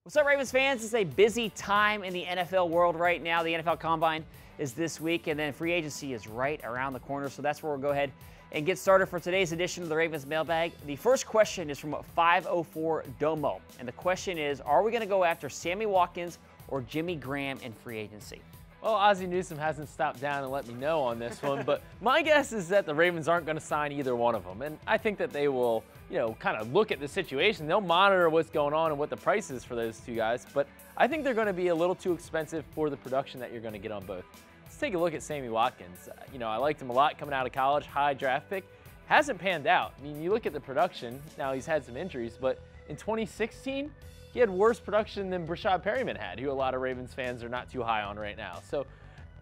What's up, Ravens fans? It's a busy time in the NFL world right now. The NFL Combine is this week, and then free agency is right around the corner. So that's where we'll go ahead and get started for today's edition of the Ravens Mailbag. The first question is from 504 Domo, and the question is, are we going to go after Sammy Watkins or Jimmy Graham in free agency? Well, Ozzie Newsome hasn't stopped down and let me know on this one, but my guess is that the Ravens aren't going to sign either one of them. And I think that they will, kind of look at the situation. They'll monitor what's going on and what the price is for those two guys, but I think they're going to be a little too expensive for the production that you're going to get on both. Let's take a look at Sammy Watkins. I liked him a lot coming out of college, high draft pick. Hasn't panned out. I mean, you look at the production, now he's had some injuries, but in 2016, he had worse production than Brashad Perryman had, who a lot of Ravens fans are not too high on right now. So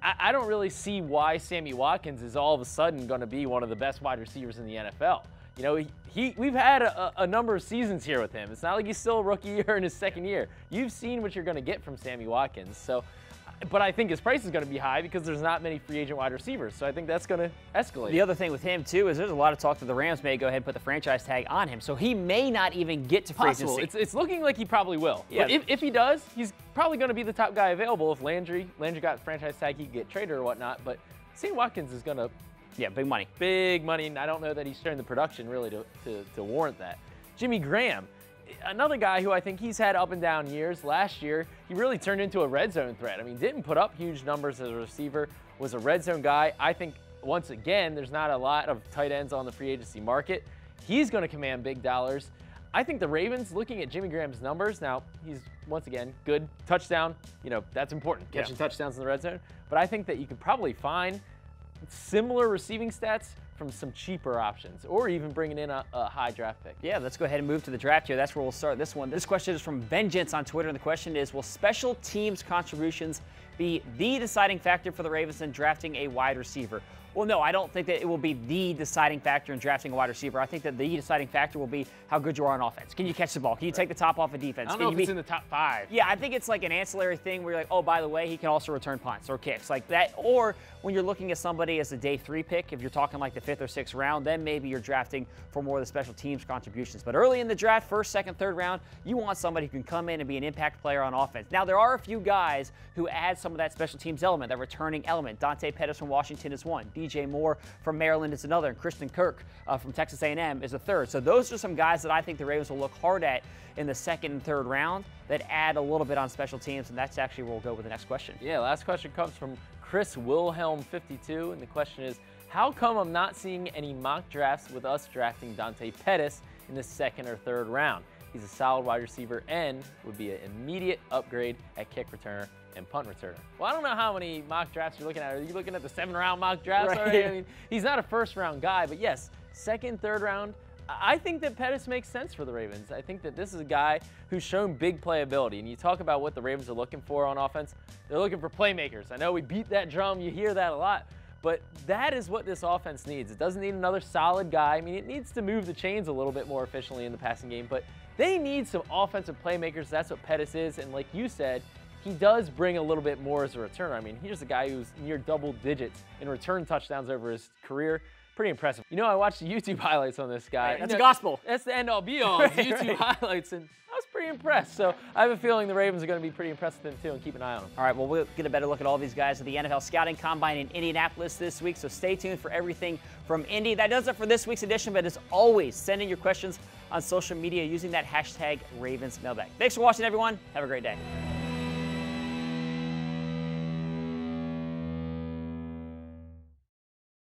I don't really see why Sammy Watkins is all of a sudden going to be one of the best wide receivers in the NFL. We've had a number of seasons here with him. It's not like he's still a rookie or in his second year. You've seen what you're going to get from Sammy Watkins. But I think his price is going to be high because there's not many free agent wide receivers. So I think that's going to escalate. The other thing with him, too, is there's a lot of talk that the Rams may go ahead and put the franchise tag on him. So he may not even get to free agency. It's looking like he probably will. Yeah. But if he does, he's probably going to be the top guy available. If Landry got the franchise tag, he could get traded or whatnot. But Sammy Watkins is going to... Yeah, big money. Big money, and I don't know that he's showing the production really to warrant that. Jimmy Graham, another guy who I think he's had up and down years. Last year, he really turned into a red zone threat. I mean, didn't put up huge numbers as a receiver, was a red zone guy. I think, once again, there's not a lot of tight ends on the free agency market. He's going to command big dollars. I think the Ravens, looking at Jimmy Graham's numbers, now he's, once again, good touchdown. That's important, catching touchdowns in the red zone. But I think that you could probably find similar receiving stats from some cheaper options, or even bringing in a high draft pick. Yeah, let's go ahead and move to the draft here. That's where we'll start this one. This question is from Vengeance on Twitter, and the question is, will special teams contributions be the deciding factor for the Ravens in drafting a wide receiver? Well, no, I don't think that it will be the deciding factor in drafting a wide receiver. I think that the deciding factor will be how good you are on offense. Can you catch the ball? Can you take the top off of defense? I don't know if it's in the top 5. Yeah, I think it's like an ancillary thing where you're like, oh, by the way, he can also return punts or kicks like that. Or when you're looking at somebody as a day 3 pick, if you're talking like the 5th or 6th round, then maybe you're drafting for more of the special teams contributions. But early in the draft, 1st, 2nd, 3rd round, you want somebody who can come in and be an impact player on offense. Now, there are a few guys who add some of that special teams element, that returning element. Dante Pettis from Washington is one. DJ Moore from Maryland is another, and Christian Kirk from Texas A&M is a third. So those are some guys that I think the Ravens will look hard at in the 2nd and 3rd round that add a little bit on special teams, and that's actually where we'll go with the next question. Yeah, last question comes from Chris Wilhelm 52, and the question is, how come I'm not seeing any mock drafts with us drafting Dante Pettis in the 2nd or 3rd round? He's a solid wide receiver and would be an immediate upgrade at kick returner and punt returner. Well, I don't know how many mock drafts you're looking at. Are you looking at the 7th-round mock drafts already? I mean, he's not a 1st-round guy, but yes, 2nd, 3rd round, I think that Pettis makes sense for the Ravens. I think that this is a guy who's shown big playability, and you talk about what the Ravens are looking for on offense. They're looking for playmakers. I know we beat that drum. You hear that a lot. But that is what this offense needs. It doesn't need another solid guy. I mean, it needs to move the chains a little bit more efficiently in the passing game, but they need some offensive playmakers. That's what Pettis is, and like you said, he does bring a little bit more as a returner. I mean, here's a guy who's near double digits in return touchdowns over his career. Pretty impressive. I watched the YouTube highlights on this guy. That's gospel. That's the end-all be-all, YouTube highlights, and I was pretty impressed. So I have a feeling the Ravens are going to be pretty impressed with him, too, and keep an eye on him. All right, well, we'll get a better look at all these guys at the NFL Scouting Combine in Indianapolis this week, so stay tuned for everything from Indy. That does it for this week's edition, but as always, send in your questions on social media using that hashtag RavensMailbag. Thanks for watching, everyone. Have a great day.